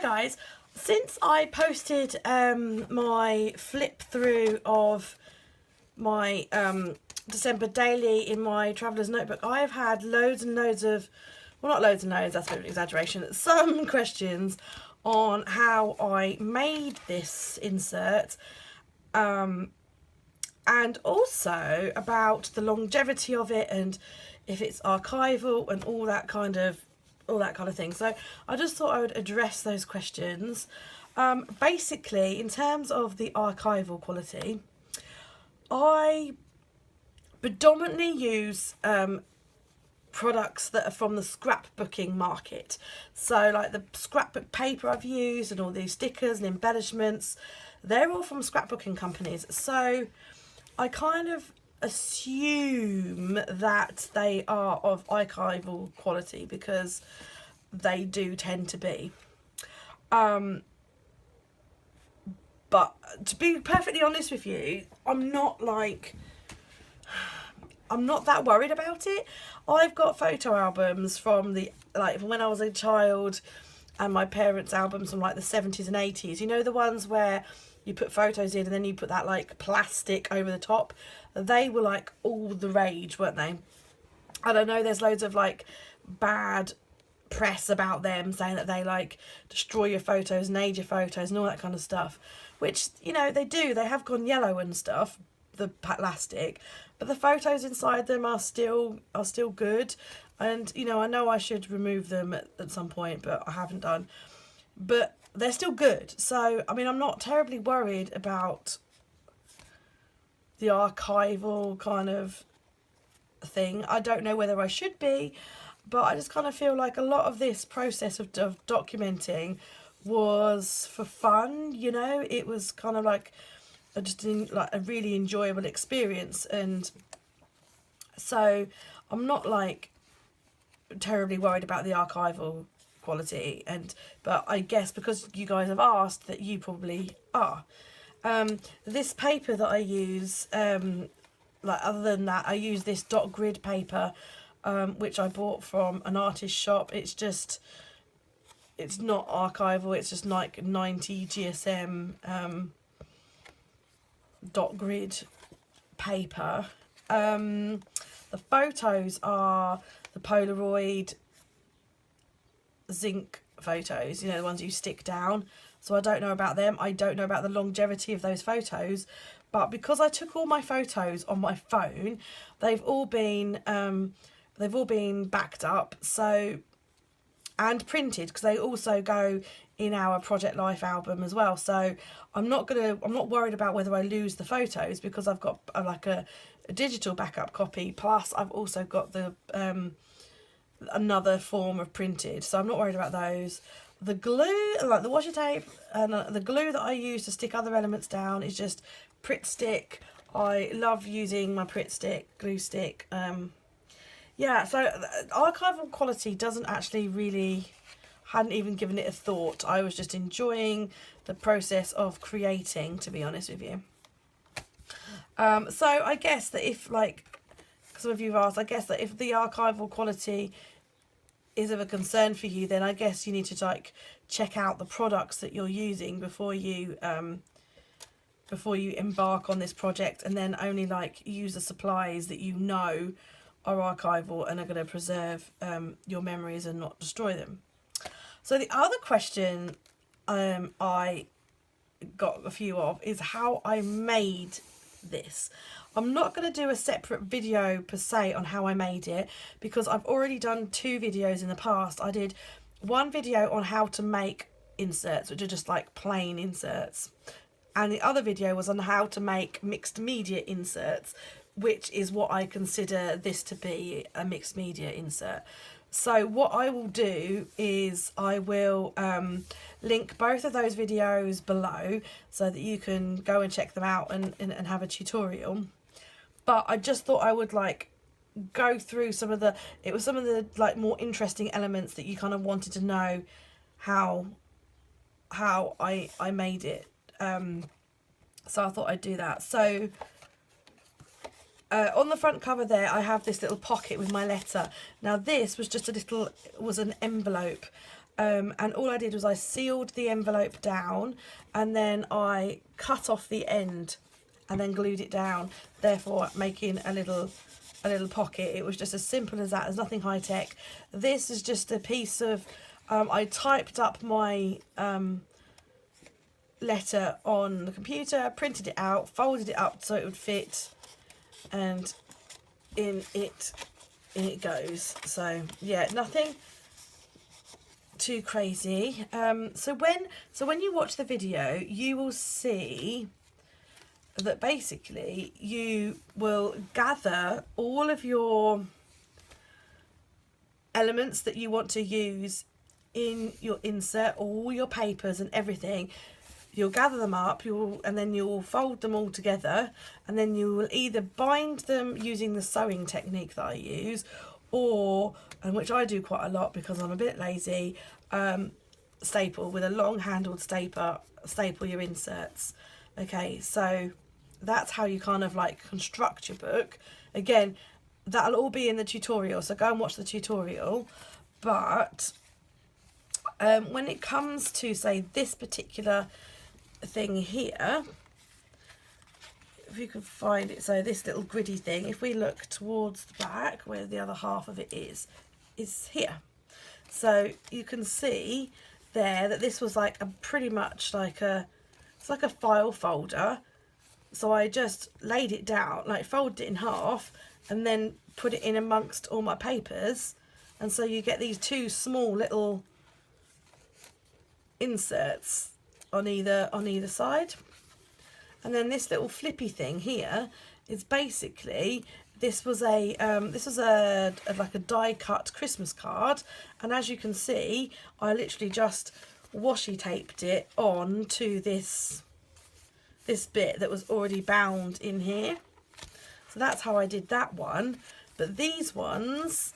guys, since I posted my flip through of my December daily in my traveller's notebook, I've had loads and loads of, well, not loads and loads, that's a bit of an exaggeration, some questions on how I made this insert, and also about the longevity of it and if it's archival and all that kind of thing. So I just thought I would address those questions. Basically, in terms of the archival quality, I predominantly use products that are from the scrapbooking market. So like the scrapbook paper I've used and all these stickers and embellishments, they're all from scrapbooking companies. So I kind of assume that they are of archival quality because they do tend to be. But to be perfectly honest with you, I'm not that worried about it. I've got photo albums from when I was a child, and my parents' albums from like the 70s and 80s. You know, the ones where you put photos in and then you put that like plastic over the top. They were like all the rage, weren't they? I don't know, there's loads of like bad press about them saying that they like destroy your photos and age your photos and all that kind of stuff, which, you know, they do. They have gone yellow and stuff, the plastic, but the photos inside them are still good. And, you know I should remove them at some point, but I haven't done. But they're still good. So, I mean, I'm not terribly worried about the archival kind of thing. I don't know whether I should be, but I just kind of feel like a lot of this process of documenting was for fun, you know. It was kind of like a really enjoyable experience, and so I'm not like terribly worried about the archival quality, but I guess because you guys have asked, that you probably are. This paper that I use, other than that, I use this dot grid paper, which I bought from an artist shop. It's not archival, it's just like 90 GSM dot grid paper. The photos are the Polaroid zinc photos, you know, the ones you stick down. So I don't know about them. I don't know about the longevity of those photos, but because I took all my photos on my phone, they've all been backed up, so, and printed, because they also go in our Project Life album as well. So I'm not worried about whether I lose the photos, because I've got a digital backup copy, plus I've also got the another form of printed, so I'm not worried about those. The glue, like the washi tape, and the glue that I use to stick other elements down is just Pritt Stick. I love using my Pritt Stick glue stick. Yeah, so archival quality doesn't actually really, hadn't even given it a thought. I was just enjoying the process of creating, to be honest with you. So I guess that if, like some of you have asked, I guess that if the archival quality is of a concern for you, then I guess you need to like check out the products that you're using before you embark on this project, and then only like use the supplies that you know are archival and are going to preserve your memories and not destroy them. So the other question I got a few of is how I made this. I'm not going to do a separate video per se on how I made it, because I've already done 2 videos in the past. I did one video on how to make inserts, which are just like plain inserts, and the other video was on how to make mixed media inserts, which is what I consider this to be, a mixed media insert. So what I will do is I will link both of those videos below so that you can go and check them out and have a tutorial. But I just thought I would like go through some of the like more interesting elements that you kind of wanted to know how I made it. So I thought I'd do that. So on the front cover there, I have this little pocket with my letter. Now this was just an envelope, And all I did was I sealed the envelope down, and then I cut off the end and then glued it down, therefore making a little pocket. It was just as simple as that. There's nothing high tech. This is just a piece of I typed up my letter on the computer, printed it out, folded it up so it would fit, and in it goes. So yeah, nothing too crazy. So when you watch the video, you will see that basically you will gather all of your elements that you want to use in your insert, all your papers and everything. You'll gather them up, and then you'll fold them all together, and then you will either bind them using the sewing technique that I use, or, and which I do quite a lot because I'm a bit lazy, staple with a long handled staple your inserts. Okay, so that's how you kind of like construct your book. Again, that'll all be in the tutorial, so go and watch the tutorial. But when it comes to, say, this particular thing here, if you can find it, so this little griddy thing, if we look towards the back where the other half of it is here. So you can see there that this was like pretty much like it's like a file folder. So I just laid it down, like folded it in half, and then put it in amongst all my papers, and so you get these two small little inserts on either side. And then this little flippy thing here is basically, this was a like a die cut Christmas card, and as you can see, I literally just washi taped it on to this bit that was already bound in here. So that's how I did that one. But these ones,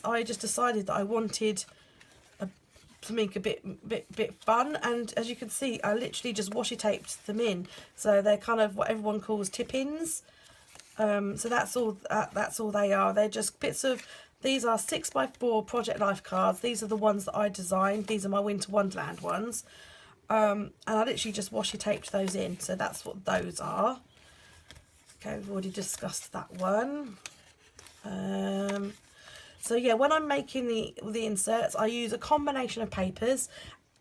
I just decided that I wanted something a bit fun, and as you can see, I literally just washi taped them in, so they're kind of what everyone calls tip-ins. So that's all they are. They're just bits of, these are 6x4 Project Life cards. These are the ones that I designed. These are my Winter Wonderland ones, and I literally just washi taped those in, so that's what those are. Okay, we've already discussed that one. So yeah, when I'm making the inserts, I use a combination of papers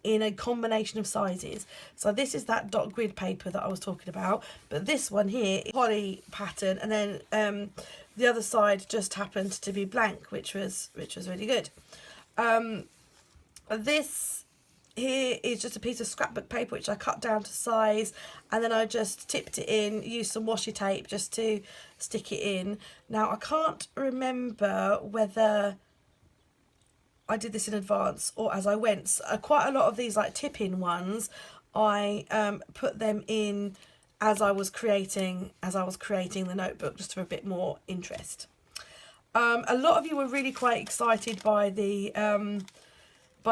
in a combination of sizes. So this is that dot grid paper that I was talking about, but this one here is poly pattern, and then the other side just happened to be blank, which was really good. This here is just a piece of scrapbook paper which I cut down to size, and then I just tipped it in, used some washi tape just to stick it in. Now I can't remember whether I did this in advance or as I went. Quite a lot of these like tip-in ones, I put them in as I was creating the notebook, just for a bit more interest. A lot of you were really quite excited by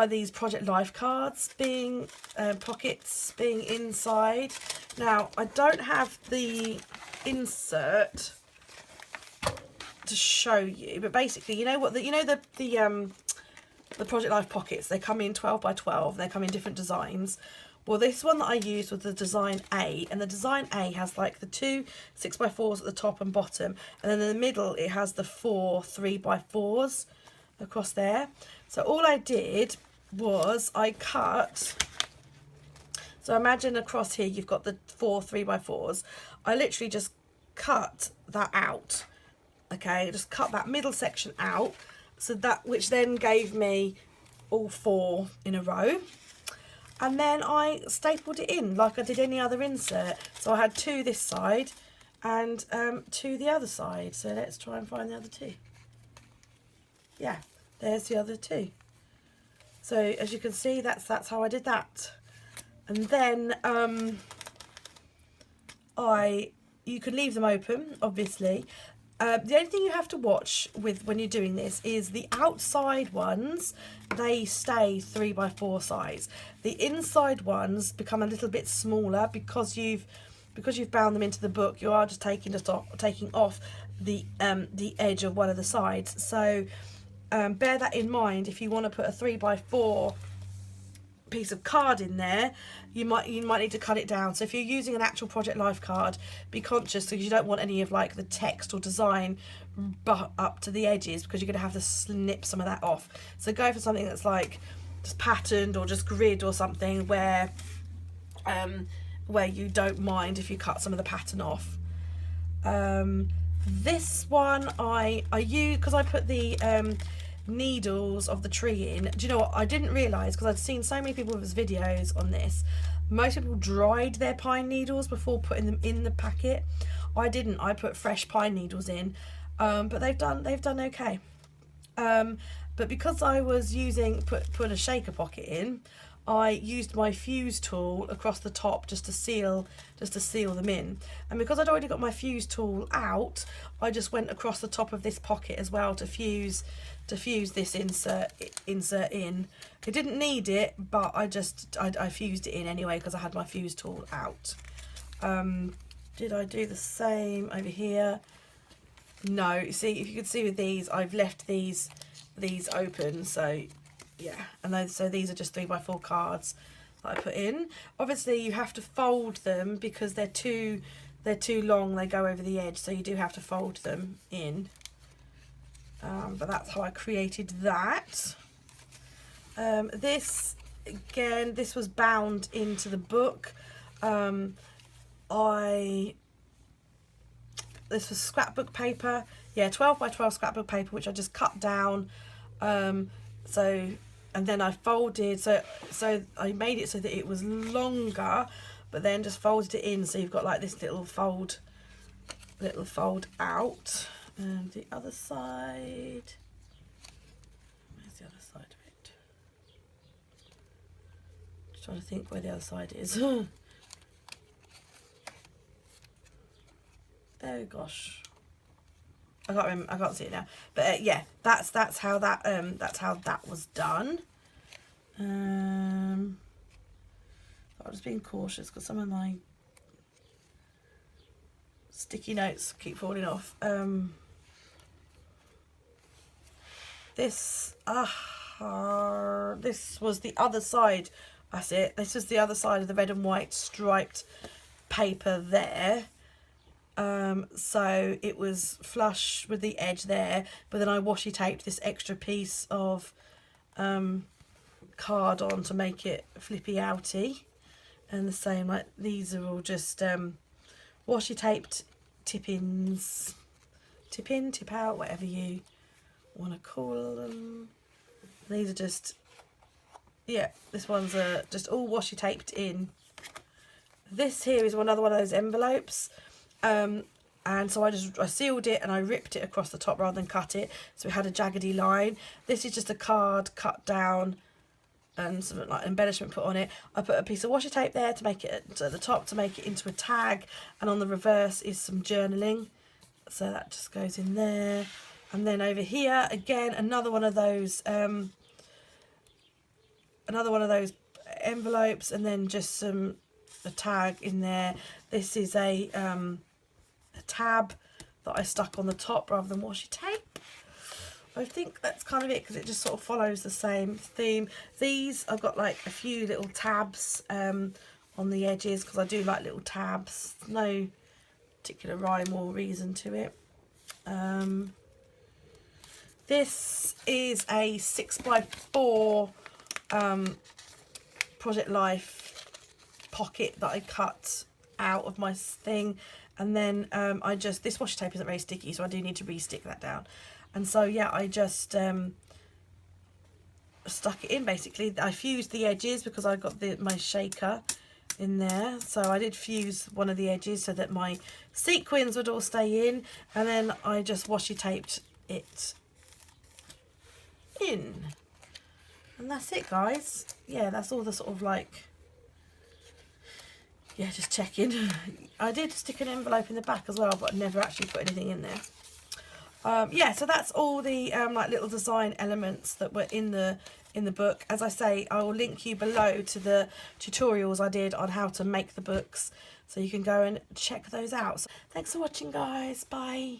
these Project Life cards being pockets being inside. Now I don't have the insert to show you, but basically, you know what, the Project Life pockets, they come in 12 by 12, they come in different designs. Well, this one that I used was the design A, and the design A has like the two 6x4s at the top and bottom, and then in the middle it has the 4 3x4s across there. So all I did was I cut, so imagine across here you've got the 4 3x4s. I literally just cut that out. Okay, just cut that middle section out, so that, which then gave me all 4 in a row. And then I stapled it in like I did any other insert. So I had 2 this side and 2 the other side. So let's try and find the other 2. Yeah, there's the other 2. So as you can see, that's how I did that. And then you can leave them open, obviously. The only thing you have to watch with when you're doing this is the outside ones, they stay 3x4 size. The inside ones become a little bit smaller because you've bound them into the book. You are just taking off the edge of one of the sides. So bear that in mind if you want to put a 3x4 piece of card in there, you might need to cut it down. So if you're using an actual Project Life card, be conscious, because you don't want any of like the text or design up to the edges, because you're going to have to snip some of that off. So go for something that's like just patterned or just grid or something where you don't mind if you cut some of the pattern off. This one I use because I put the needles of the tree in. Do you know what? I didn't realise, because I'd seen so many people with videos on this. Most people dried their pine needles before putting them in the packet. I didn't. I put fresh pine needles in, but they've done okay. But because I was put a shaker pocket in, I used my fuse tool across the top just to seal them in. And because I'd already got my fuse tool out, I just went across the top of this pocket as well to fuse this insert in. It didn't need it, but I fused it in anyway because I had my fuse tool out. Did I do the same over here? No. See, if you could see with these, I've left these open, so yeah. And so these are just 3x4 cards that I put in. Obviously you have to fold them because they're too long, they go over the edge, so you do have to fold them in. But that's how I created that. This was bound into the book. This was scrapbook paper, yeah, 12x12 scrapbook paper, which I just cut down. And then I folded, so I made it so that it was longer, but then just folded it in, so you've got like this little fold out. And the other side, where's the other side of it? Just trying to think where the other side is. Oh gosh, I can't remember. I can't see it now. But yeah, that's how that was done. I'm just being cautious because some of my sticky notes keep falling off. This was the other side. That's it. This was the other side of the red and white striped paper there. So it was flush with the edge there, but then I washi taped this extra piece of card on to make it flippy outy. And the same, like these are all just washi taped tip-ins, tip in, tip out, whatever you want to call them. These are just, yeah, this one's just all washi taped in. This here is another one of those envelopes. And so I sealed it and I ripped it across the top rather than cut it, so it had a jaggedy line. This is just a card cut down and some like embellishment put on it. I put a piece of washi tape there to make it at the top to make it into a tag, and on the reverse is some journaling, so that just goes in there. And then over here again, another one of those envelopes, and then just a tag in there. This is a tab that I stuck on the top rather than washi tape. I think that's kind of it, because it just sort of follows the same theme. These, I've got like a few little tabs on the edges, because I do like little tabs. No particular rhyme or reason to it. This is a 6x4 Project Life pocket that I cut out of my thing, and then this washi tape isn't very sticky, so I do need to re-stick that down. And so yeah, I just stuck it in basically. I fused the edges because I got my shaker in there, so I did fuse one of the edges so that my sequins would all stay in, and then I just washi taped it in, and that's it, guys. Yeah, that's all the sort of like, yeah, just checking. I did stick an envelope in the back as well, but I never actually put anything in there. Yeah, so that's all the like little design elements that were in the book. As I say, I will link you below to the tutorials I did on how to make the books, so you can go and check those out. So, thanks for watching, guys. Bye.